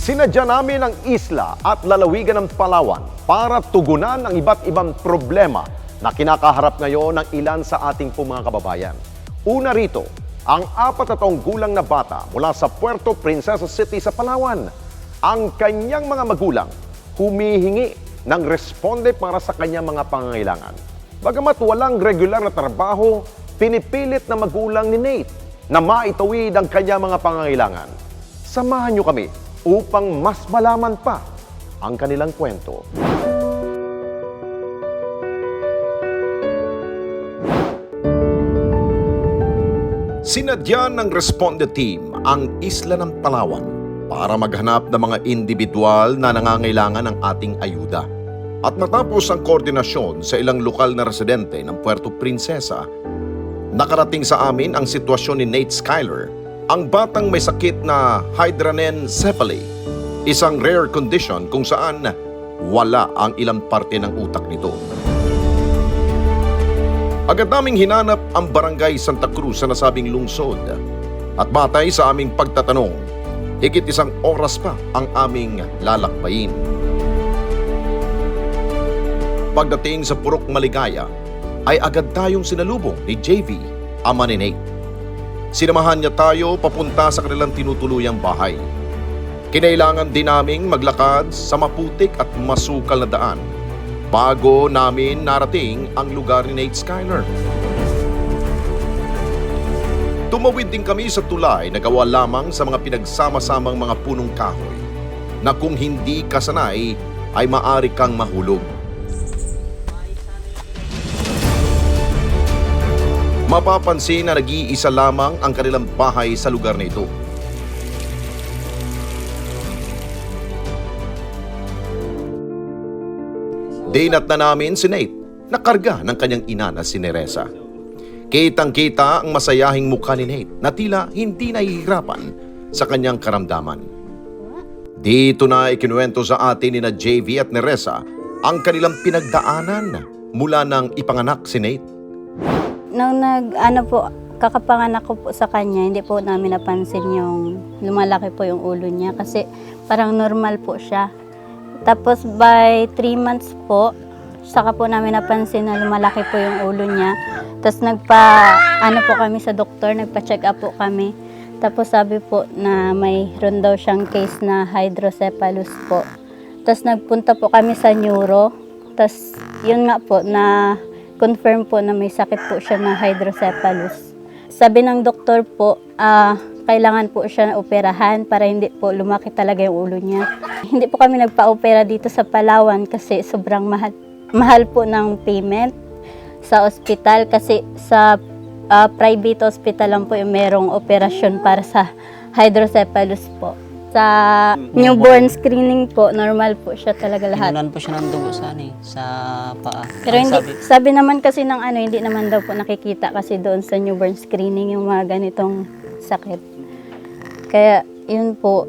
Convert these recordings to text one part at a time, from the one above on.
Sinadya namin ang isla at lalawigan ng Palawan para tugunan ang iba't ibang problema na kinakaharap ngayon ng ilan sa ating pong mga kababayan. Una rito, ang 4 na taong gulang na bata mula sa Puerto Princesa City sa Palawan. Ang kanyang mga magulang humihingi ng responde para sa kanyang mga pangangailangan. Bagamat walang regular na trabaho, pinipilit na magulang ni Nate na maitawid ang kanyang mga pangangailangan. Samahan niyo kami upang mas malaman pa ang kanilang kwento. Sinadya ng Responde Team ang isla ng Palawan para maghanap ng mga individual na nangangailangan ng ating ayuda. At matapos ang koordinasyon sa ilang lokal na residente ng Puerto Princesa, nakarating sa amin ang sitwasyon ni Nate Skyler, ang batang may sakit na hydranencephaly, isang rare condition kung saan wala ang ilang parte ng utak nito. Agad naming hinanap ang barangay Santa Cruz sa nasabing lungsod at batay sa aming pagtatanong, higit 1 oras pa ang aming lalakbayin. Pagdating sa Purok Maligaya, ay agad tayong sinalubong ni JV, ama ni Nate. Sinamahan niya tayo papunta sa kanilang tinutuluyang bahay. Kinailangan din naming maglakad sa maputik at masukal na daan bago namin narating ang lugar ni Nate Skyler. Tumawid din kami sa tulay na gawa lamang sa mga pinagsama-samang mga punong kahoy na kung hindi kasanay ay maaari kang mahulog. Mapapansin na nag-iisa lamang ang kanilang bahay sa lugar na ito. Dinat na namin si Nate na karga ng kanyang ina na si Neresa. Kitang-kita ang masayahing mukha ni Nate na tila hindi nahihirapan sa kanyang karamdaman. Dito na ikinuwento sa atin ni na JV at Neresa ang kanilang pinagdaanan mula nang ipanganak si Nate. Nung kakapanganak ko po sa kanya, hindi po namin napansin yung lumalaki po yung ulo niya kasi parang normal po siya. Tapos by 3 months po, saka po namin napansin na lumalaki po yung ulo niya. Tapos po kami sa doktor, nagpa-check up po kami. Tapos sabi po na mayroon daw siyang case na hydrocephalus po. Tapos nagpunta po kami sa neuro. Tapos yun nga po na confirm po na may sakit po siya na hydrocephalus. Sabi ng doktor po, kailangan po siya na operahan para hindi po lumaki talaga yung ulo niya. Hindi po kami nagpa-opera dito sa Palawan kasi sobrang mahal po ng payment sa ospital kasi sa private hospital lang po yung merong operasyon para sa hydrocephalus po. Sa newborn screening po, normal po siya talaga lahat. Inunan po siya ng dugo sa paa. Pero sabi naman kasi ng hindi naman daw po nakikita kasi doon sa newborn screening yung mga ganitong sakit. Kaya yun po,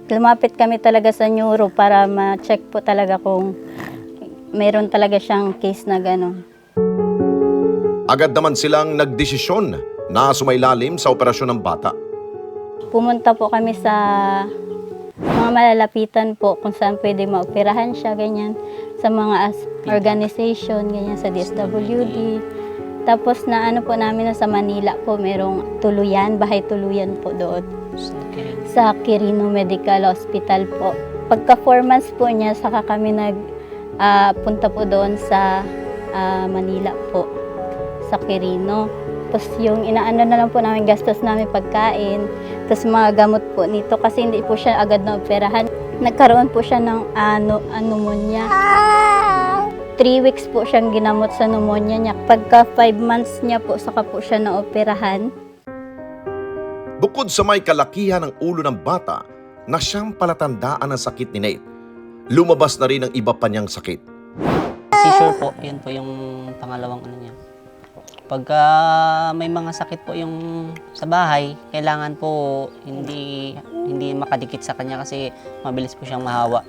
lumapit kami talaga sa neuro para ma-check po talaga kung mayroon talaga siyang case na gano'n. Agad naman silang nagdesisyon na sumailalim sa operasyon ng bata. Pumunta po kami sa mga malalapitan po kung saan pwede maoperahan siya, ganyan. Sa mga organization, ganyan, sa DSWD. Tapos na po namin na sa Manila po, merong tuluyan, bahay tuluyan po doon. Sa Quirino Medical Hospital po. Pagka 4 months po niya, saka kami punta po doon sa Manila po, sa Quirino. Tapos yung inaano na lang po namin, gastos namin pagkain, tapos mga gamot po nito kasi hindi po siya agad na operahan. Nagkaroon po siya ng pneumonia. 3 weeks po siyang ginamot sa pneumonia niya. Pagka 5 months niya po, saka po siya na operahan. Bukod sa may kalakihan ng ulo ng bata na siyang palatandaan ng sakit ni Nate, lumabas na rin ang iba pa niyang sakit. Seizure po, yun po yung pangalawang niya. Pagka may mga sakit po yung sa bahay, kailangan po hindi makadikit sa kanya kasi mabilis po siyang mahawa.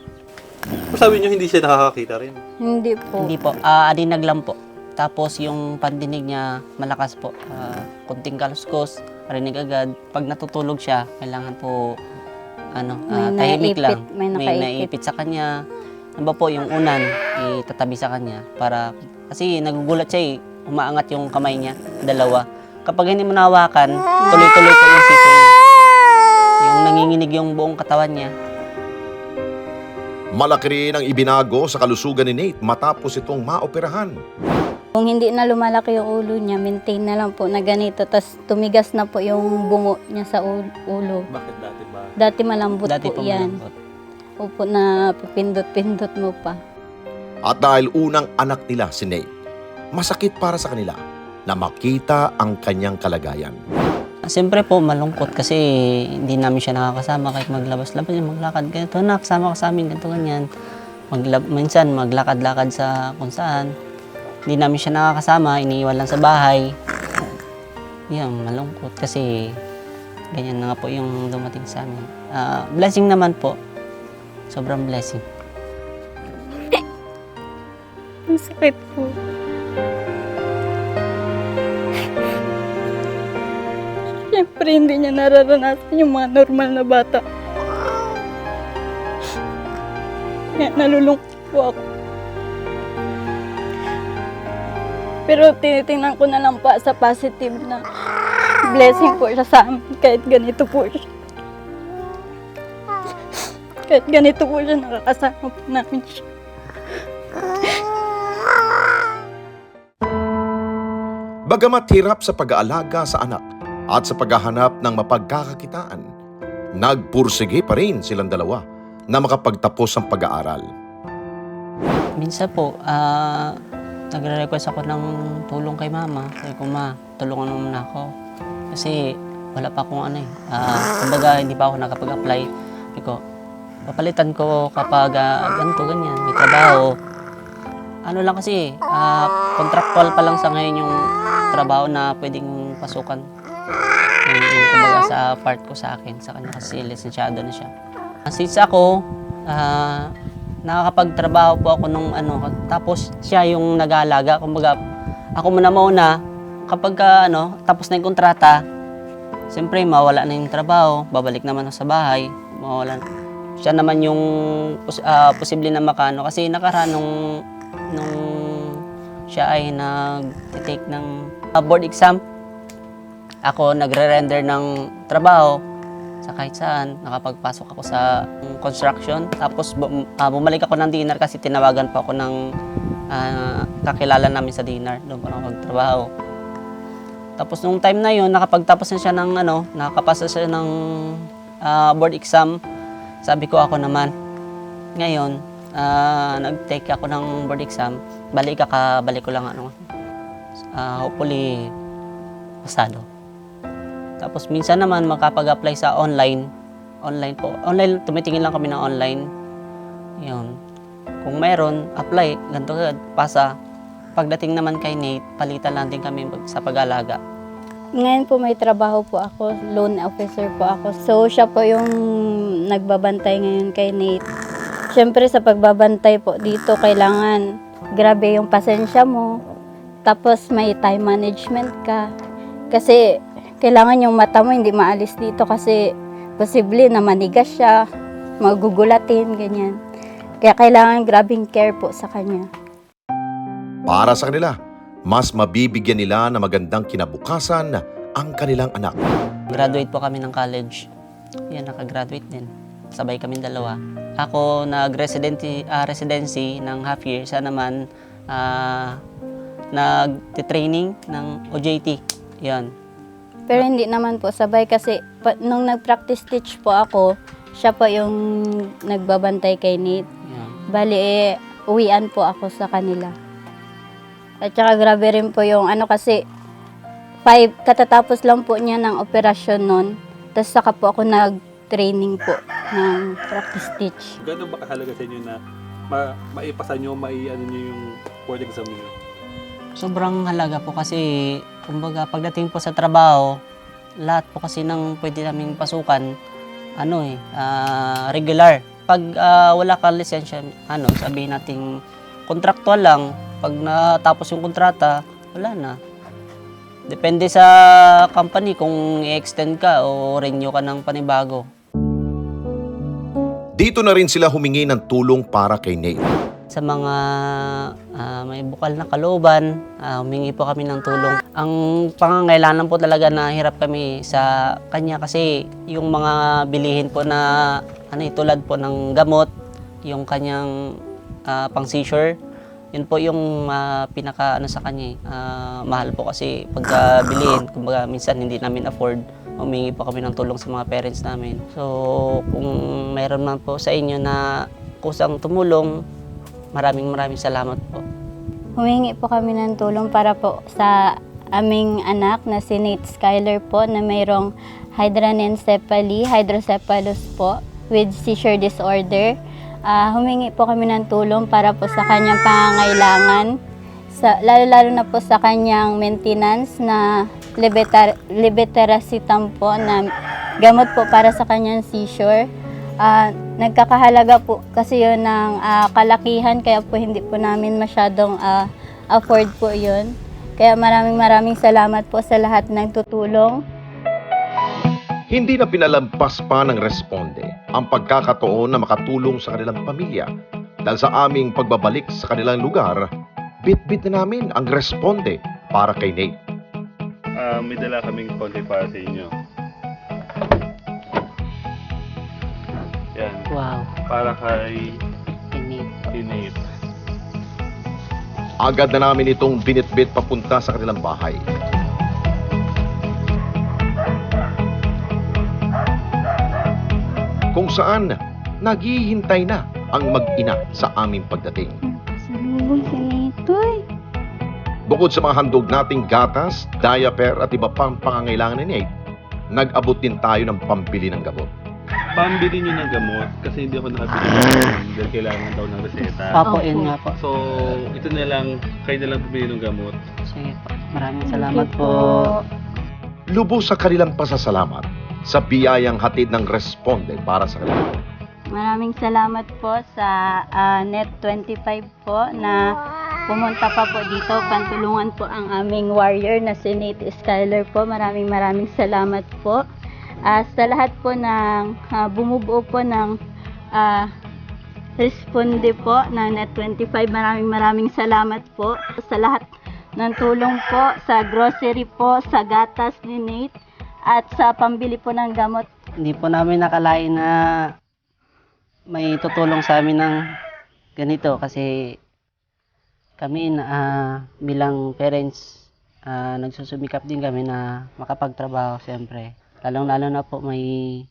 Sabi niyo hindi siya nakakakita rin? Hindi po. Hindi po, adinaglam po. Tapos yung pandinig niya malakas po, kunting kaluskos, rinig agad. Pag natutulog siya, kailangan po tahimik lang. may nakaipit. Naipit sa kanya. Ano ba po, yung unan, itatabi sa kanya. Kasi nagugulat siya umaangat yung kamay niya, dalawa. Kapag hindi mo nahawakan, tuloy-tuloy po yung sisi niya. Yung nanginginig yung buong katawan niya. Malaki rin ang ibinago sa kalusugan ni Nate matapos itong maoperahan. Kung hindi na lumalaki yung ulo niya, maintain na lang po na ganito. Tapos tumigas na po yung bungo niya sa ulo. Bakit dati ba? Dati malambot Dati po po yan. malambot. Opo na pipindot-pindot mo pa. At dahil unang anak nila si Nate, masakit para sa kanila na makita ang kanyang kalagayan. Siyempre po, malungkot kasi hindi namin siya nakakasama kahit maglabas-labas, maglakad. Ganito na, kasama ka sa amin, ganito ganyan. Minsan, maglakad-lakad sa kung saan. Hindi namin siya nakakasama, iniiwan lang sa bahay. Yan, malungkot kasi ganyan na nga po yung dumating sa amin. Blessing naman po. Sobrang blessing. Ang sakit po. Siyempre, hindi niya nararanasan yung mga normal na bata. Kaya nalulungkot po ako. Pero tinitingnan ko na lang pa sa positive na blessing po siya sa amin kahit ganito po siya. Kahit ganito po siya, nakakasama po namin siya. Bagamat hirap sa pag-aalaga sa anak at sa paghahanap ng mapagkakakitaan, nagpursige pa rin silang dalawa na makapagtapos ang pag-aaral. Minsan po, nagre-request ako ng tulong kay mama. Sabi ko, ma, tulungan mo muna ako. Kasi wala pa akong kumbaga hindi pa ako nakapag-apply. Sabi ko, papalitan ko kapag ganito, ganyan, may trabaho. Ano lang kasi, contractual pa lang sa ngayon yung trabaho na pwedeng pasukan. Yung kumbaga sa part ko sa akin, sa kanya kasi lisensyado na siya. Since ako, nakakapagtrabaho po ako nung tapos siya yung nag-aalaga. Kumbaga, ako muna kapag tapos na yung kontrata, siyempre mawala na yung trabaho, babalik naman ako sa bahay, mawala. Siya naman yung posible na makano kasi nakaraan nung siya ay nag-take ng board exam. Ako nagre-render ng trabaho sa kahit saan. Nakapagpasok ako sa construction. Tapos bumalik ako ng dinner kasi tinawagan pa ako ng kakilala namin sa dinner. Doon ko na magtrabaho. Tapos nung time na yun, nakapagtapos na siya ng nakapasa siya ng board exam. Sabi ko ako naman, ngayon, nag-take ako ng board exam. Balik ko lang hopefully, pasado. Tapos minsan naman makapag-apply sa online. Online po. Online, tumitingin lang kami ng online. Yun. Kung meron, apply. Ganito agad. Pasa. Pagdating naman kay Nate, palitan lang din kami sa pag-alaga. Ngayon po may trabaho po ako, loan officer po ako. So siya po yung nagbabantay ngayon kay Nate. Siyempre sa pagbabantay po dito, kailangan grabe yung pasensya mo. Tapos may time management ka. Kasi kailangan yung mata mo hindi maalis dito kasi posible na manigas siya, magugulatin, ganyan. Kaya kailangan grabing care po sa kanya. Para sa kanila, mas mabibigyan nila na magandang kinabukasan ang kanilang anak. Graduate po kami ng college. Yan, nakagraduate din. Sabay kami dalawa. Ako nag-residency ng half year. Siya naman nag-training ng OJT. Yan. Pero hindi naman po sabay kasi nung nag-practice teach po ako, siya po yung nagbabantay kay Nate. Yan. Bali, uwian po ako sa kanila. At saka grabe rin po yung kasi 5, katatapos lang po niya ng operasyon nun. Tapos saka po ako nag-training po ng practice teach. Gano'n ba kahalaga sa inyo na maipasa nyo, nyo yung board exam nyo? Sobrang halaga po kasi, kumbaga, pagdating po sa trabaho, lahat po kasi ng pwede naming pasukan, regular. Pag wala ka lisensya, sabihin natin, kontraktual lang, pag natapos yung kontrata, wala na. Depende sa company kung i-extend ka o renew ka ng panibago. Dito na rin sila humingi ng tulong para kay Nate. Sa mga may bukal na kalooban, humingi po kami ng tulong. Ang pangangailangan po talaga na hirap kami sa kanya kasi yung mga bilihin po na tulad po ng gamot, yung kanyang pang-seizure, yun po yung pinaka sa kanya. Mahal po kasi pagka bilihin, kumbaga minsan hindi namin afford. Humingi po kami ng tulong sa mga parents namin. So kung mayroon man po sa inyo na kusang tumulong, maraming salamat po. Humingi po kami ng tulong para po sa aming anak na si Nate Skyler po na mayroong hydrocephalus po with seizure disorder. Humingi po kami ng tulong para po sa kanyang pangangailangan, lalo na po sa kanyang maintenance na levetiracetam po na gamot po para sa kanyang seizure. Nagkakahalaga po kasi yun ng kalakihan, kaya po hindi po namin masyadong afford po yun. Kaya maraming salamat po sa lahat ng tutulong. Hindi na pinalampas pa ng Responde ang pagkakataon na makatulong sa kanilang pamilya. Dahil sa aming pagbabalik sa kanilang lugar, bit-bit na namin ang Responde para kay Nate. May dala kaming konti para sa inyo. Yan. Wow. Para kay Ini. Nate. Agad na namin itong binitbit papunta sa kanilang bahay. Kung saan naghihintay na ang mag-ina sa aming pagdating. Salubong si Nitoy. Bukod sa mga handog nating gatas, diaper at iba pang pangangailangan ni Nate, nag-abot din tayo ng pambili ng gamot. Pambili nyo ng gamot kasi hindi ako nakabili ng gamot dahil kailangan daw ng reseta. Opo, yun nga po. So, ito na lang, kayo na lang bumili ng gamot. Sige po. Maraming salamat po. Lubos sa kanilang pasasalamat sa biyayang hatid ng Responde para sa kanila. Maraming salamat po sa Net25 po na pumunta pa po dito. Pantulungan po ang aming warrior na si Nate Skyler po. Maraming salamat po. Sa lahat po ng bumubuo po ng Responde po ng Net25, maraming salamat po sa lahat ng tulong po, sa grocery po, sa gatas ni Nate at sa pambili po ng gamot. Hindi po namin nakalain na may tutulong sa amin ng ganito kasi kami bilang parents nagsusumikap din kami na makapagtrabaho siyempre. Lalong-lalo na po may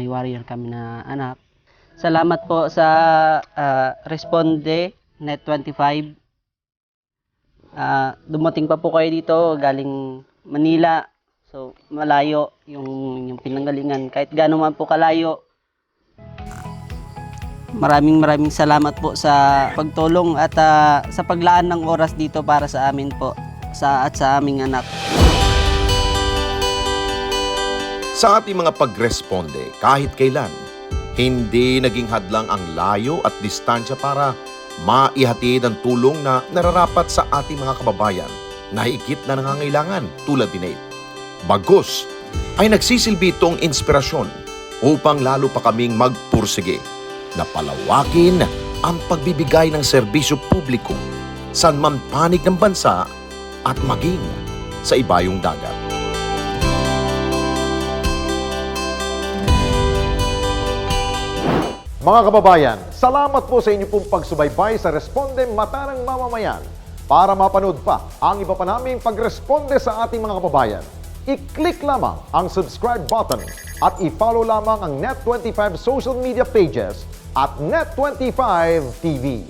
warrior kami na anak. Salamat po sa Responde Net25. Dumating pa po kayo dito galing Manila. So malayo yung pinanggalingan. Kahit gaano man po kalayo. Maraming salamat po sa pagtulong at sa paglaan ng oras dito para sa amin po at sa aming anak. Sa ating mga pagresponde, kahit kailan, hindi naging hadlang ang layo at distansya para maihatid ang tulong na nararapat sa ating mga kababayan na higit na nangangailangan tulad ni Nate. Bagkus ay nagsisilbi itong inspirasyon upang lalo pa kaming magpursige na palawakin ang pagbibigay ng serbisyo publiko sa man panig ng bansa at maging sa ibayong dagat. Mga kababayan, salamat po sa inyo pong pagsubaybay sa Responde Mata ng Mamamayan. Para mapanood pa ang iba pa naming pagresponde sa ating mga kababayan, i-click lamang ang subscribe button at i-follow lamang ang Net25 social media pages at Net25 TV.